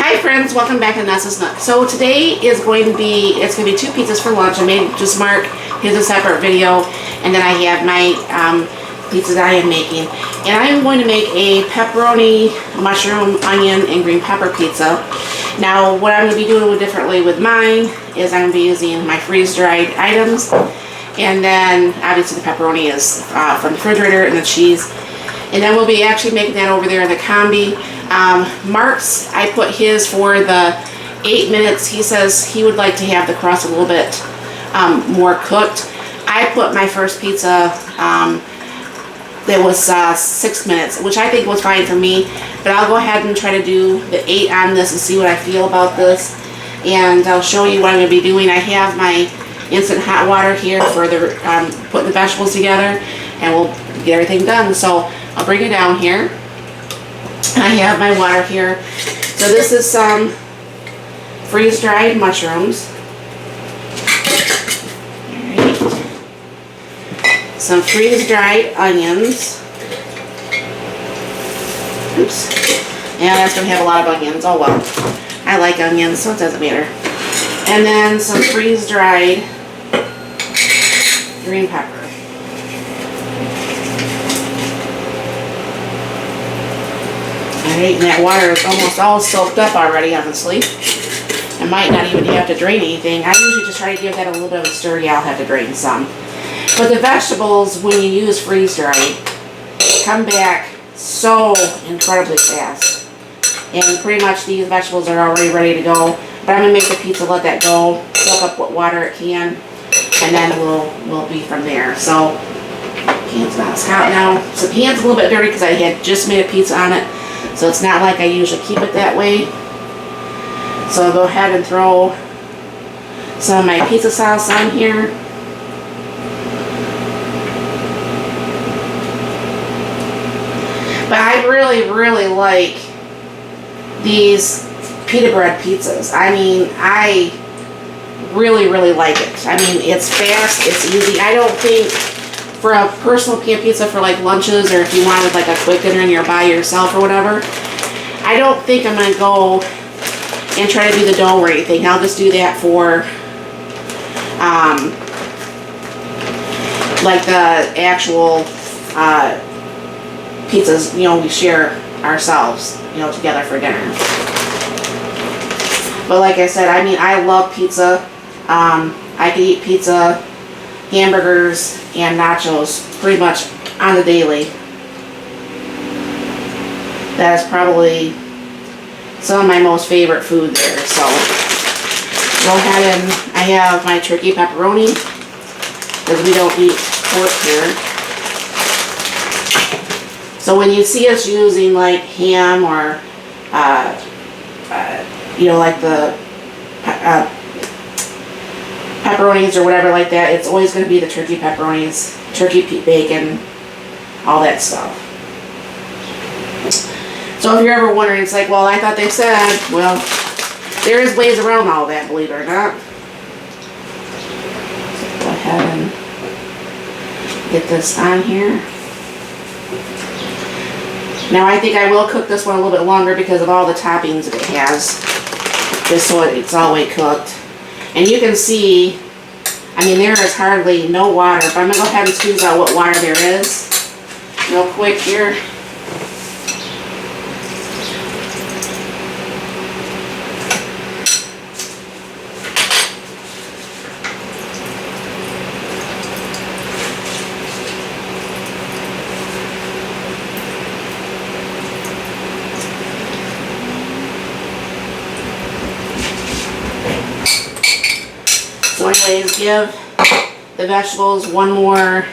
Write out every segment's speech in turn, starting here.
Hi friends, welcome back to Nessa's Nook. So today is going to be, it's going to be 2 pizzas for lunch. I made just Mark his a separate video, and then I have my pizza that I am making. And I am going to make a pepperoni, mushroom, onion, and green pepper pizza. Now what I'm going to be doing differently with mine is I'm going to be using my freeze-dried items. And then obviously the pepperoni is from the refrigerator, and the cheese. And then we'll be actually making that over there in the combi. Mark's, I put his for the 8 minutes. He says he would like to have the crust a little bit more cooked. I put my first pizza that was 6 minutes, which I think was fine for me. But I'll go ahead and try to do the 8 on this and see what I feel about this. And I'll show you what I'm going to be doing. I have my instant hot water here for the putting the vegetables together, and we'll get everything done. So I'll bring it down here. I have my water here. So this is some freeze-dried mushrooms. Alright. Some freeze-dried onions. Oops. Yeah, that's going to have a lot of onions. Oh well. I like onions, so it doesn't matter. And then some freeze-dried green pepper. Alright, and that water is almost all soaked up already, honestly. I might not even have to drain anything. I usually just try to give that a little bit of a stir. Yeah, I'll have to drain some. But the vegetables, when you use freeze-dried, come back so incredibly fast. And pretty much these vegetables are already ready to go. But I'm going to make the pizza, let that go, soak up what water it can, and then we'll be from there. So, pan's not as hot now. So pan's a little bit dirty because I had just made a pizza on it. So it's not like I usually keep it that way. So I'll go ahead and throw some of my pizza sauce on here. But I really like these pita bread pizzas. I mean, I really like it. I mean, it's fast, it's easy. I don't think for a personal pan pizza for like lunches, or if you wanted like a quick dinner and you're by yourself or whatever, I don't think I'm going to go and try to do the dough or anything. I'll just do that for like the actual pizzas, you know, we share ourselves, you know, together for dinner. But like I said, I mean, I love pizza. I could eat pizza, hamburgers, and nachos pretty much on the daily. That is probably some of my most favorite food there. So go ahead, and I have my turkey pepperoni because we don't eat pork here. So when you see us using like ham or you know, like the pepperonis or whatever like that, it's always going to be the turkey pepperonis, turkey bacon, all that stuff. So if you're ever wondering, it's like, well, I thought they said, well, there is ways around all that, believe it or not. So go ahead and get this on here. Now I think I will cook this one a little bit longer because of all the toppings that it has, just so it's all the way cooked. And you can see, I mean, there is hardly no water, but I'm going to go ahead and squeeze out what water there is real quick here. So anyways, give the vegetables one more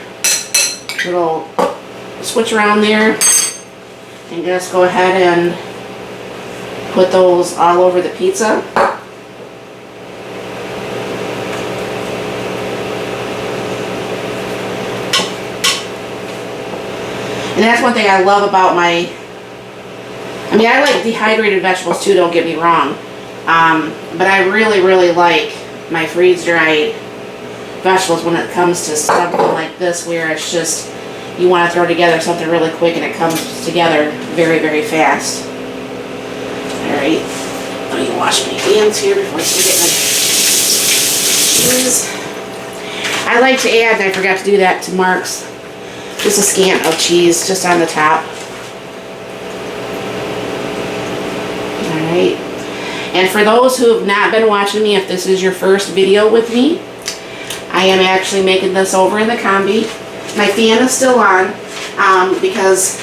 little switch around there, and just go ahead and put those all over the pizza. And that's one thing I love about my, I mean, I like dehydrated vegetables too, don't get me wrong, but I really like my freeze-dried vegetables when it comes to something like this, where it's just, you want to throw together something really quick and it comes together very fast. Alright, Let me wash my hands here before I get my cheese. I like to add, and I forgot to do that, to Mark's, just a scant of cheese just on the top. Alright. And for those who have not been watching me, if this is your first video with me, I am actually making this over in the Combi. My fan is still on because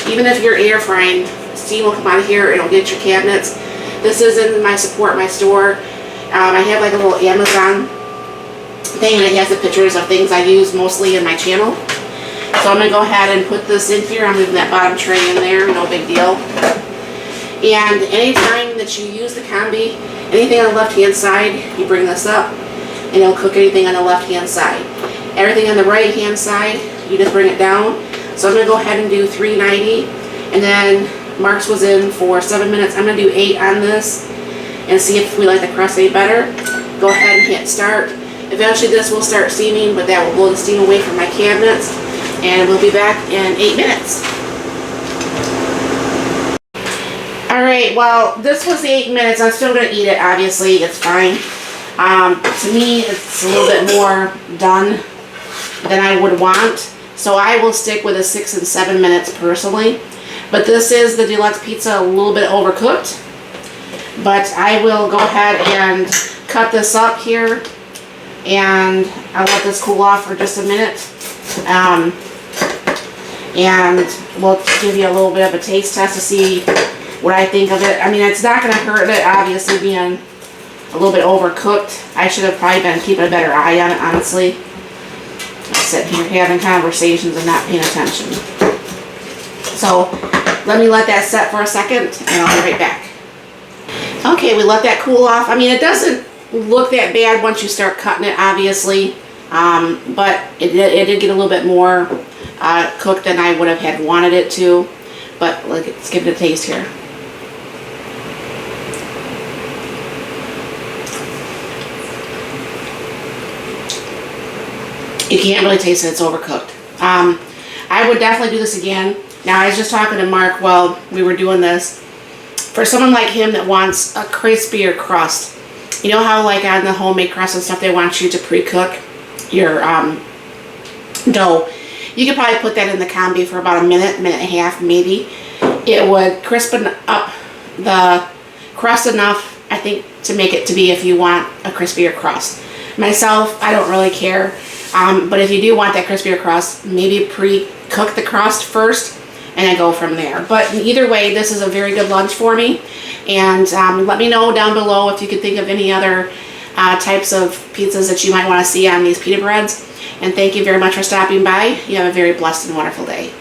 even if you're air frying, steam will come out of here, it'll get your cabinets. This is in my support my store. I have like a little Amazon thing and it has the pictures of things I use mostly in my channel. So I'm going to go ahead and put this in here. I'm moving that bottom tray in there, no big deal. And anytime that you use the Combi, anything on the left hand side, you bring this up and it'll cook anything on the left hand side. Everything on the right hand side, you just bring it down. So I'm going to go ahead and do 390, and then Mark's was in for 7 minutes. I'm going to do 8 on this and see if we like the crust any better. Go ahead and hit start. Eventually this will start steaming, but that will blow the steam away from my cabinets, and we'll be back in 8 minutes. Alright, well, this was the 8 minutes. I'm still going to eat it, obviously. It's fine. To me, it's a little bit more done than I would want. So I will stick with a 6 and 7 minutes personally. But this is the deluxe pizza, a little bit overcooked. But I will go ahead and cut this up here. And I'll let this cool off for just a minute. And we'll give you a little bit of a taste test to see what I think of it. I mean, it's not going to hurt it, obviously, being a little bit overcooked. I should have probably been keeping a better eye on it, honestly. I'm sitting here having conversations and not paying attention. So, let me let that set for a second, and I'll be right back. Okay, we let that cool off. I mean, it doesn't look that bad once you start cutting it, obviously. But it did get a little bit more cooked than I would have had wanted it to. But let's give it a taste here. You can't really taste it, it's overcooked. I would definitely do this again. Now, I was just talking to Mark while we were doing this. For someone like him that wants a crispier crust, you know how like on the homemade crust and stuff, they want you to pre-cook your dough. You could probably put that in the Combi for about a minute, minute and a half maybe. It would crispen up the crust enough, I think, to make it to be if you want a crispier crust. Myself, I don't really care. But if you do want that crispier crust, maybe pre-cook the crust first and then go from there. But either way, this is a very good lunch for me. And let me know down below if you could think of any other types of pizzas that you might want to see on these pita breads. And thank you very much for stopping by. You have a very blessed and wonderful day.